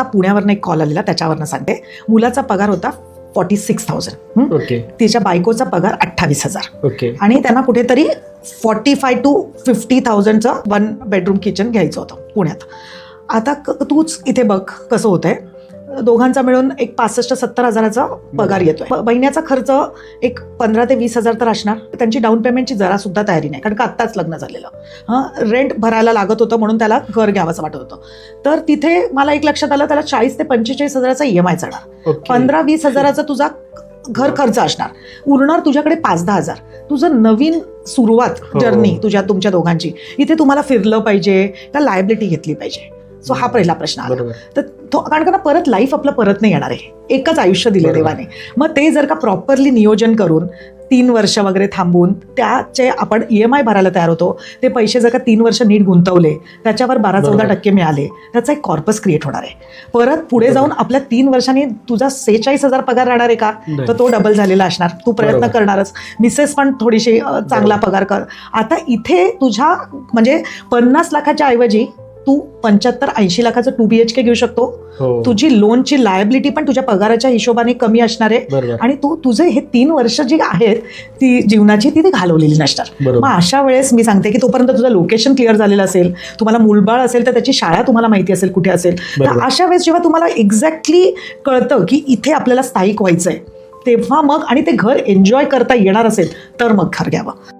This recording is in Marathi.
आत्ता पुण्यावरनं एक कॉल आलेला, त्याच्यावरनं सांगते. मुलाचा पगार होता 46,000. ओके. तिच्या बायकोचा पगार 28,000. ओके. आणि त्यांना कुठेतरी 45 to 50,000चं 1 bedroom किचन घ्यायचं होतं पुण्यात. आता तूच इथे बघ कसं होतंय. दोघांचा मिळून एक 65-70 हजाराचा पगार येतोय. महिन्याचा खर्च एक 15 ते 20 हजार तर असणार. त्यांची डाऊन पेमेंटची जरा सुद्धा तयारी नाही, कारण का आत्ताच लग्न झालेलं. रेंट भरायला लागत होतं म्हणून त्याला घर घ्यावंसं वाटत होतं. तर तिथे मला एक लक्षात आलं, त्याला 40 ते 45 हजाराचा EMI चढणार. 15-20 हजाराचा तुझा घर खर्च असणार. उरणार तुझ्याकडे 5-10 हजार. तुझं नवीन सुरुवात जर्नी तुमच्या दोघांची. इथे तुम्हाला फिरलं पाहिजे का लायबिलिटी घेतली पाहिजे. सो हा पहिला प्रश्न आला. तर कारण का परत लाईफ आपलं परत नाही येणार आहे. एकच आयुष्य दिले देवाने. मग ते जर का प्रॉपरली नियोजन करून 3 वर्ष वगैरे थांबून त्याचे आपण EMI भरायला तयार होतो. ते पैसे जर का 3 वर्ष नीट गुंतवले, त्याच्यावर 12-14% मिळाले, त्याचा एक कॉर्पस क्रिएट होणार आहे. परत पुढे जाऊन आपल्या 3 वर्षांनी तुझा 46,000 पगार राहणार आहे का, तर तो डबल झालेला असणार. तू प्रयत्न करणारच. मिसेस पण थोडीशी चांगला पगार कर. आता इथे तुझ्या म्हणजे 50 लाखाच्या ऐवजी तू 75-80 लाखाचं 2 BHK घेऊ शकतो. तुझी लोनची लायबिलिटी पण तुझ्या पगाराच्या हिशोबाने कमी असणार आहे. आणि तू तुझे हे 3 वर्ष जी आहेत ती जीवनाची ती घालवलेली नसणार. मग अशा वेळेस मी सांगते की तोपर्यंत तुझं लोकेशन क्लिअर झालेलं असेल, तुम्हाला मूलबाळ असेल तर त्याची शाळा तुम्हाला माहिती असेल कुठे असेल. तर अशा वेळेस जेव्हा तुम्हाला एक्झॅक्टली कळतं की इथे आपल्याला स्थायिक व्हायचंय, तेव्हा मग आणि ते घर एन्जॉय करता येणार असेल तर मग घर घ्यावं.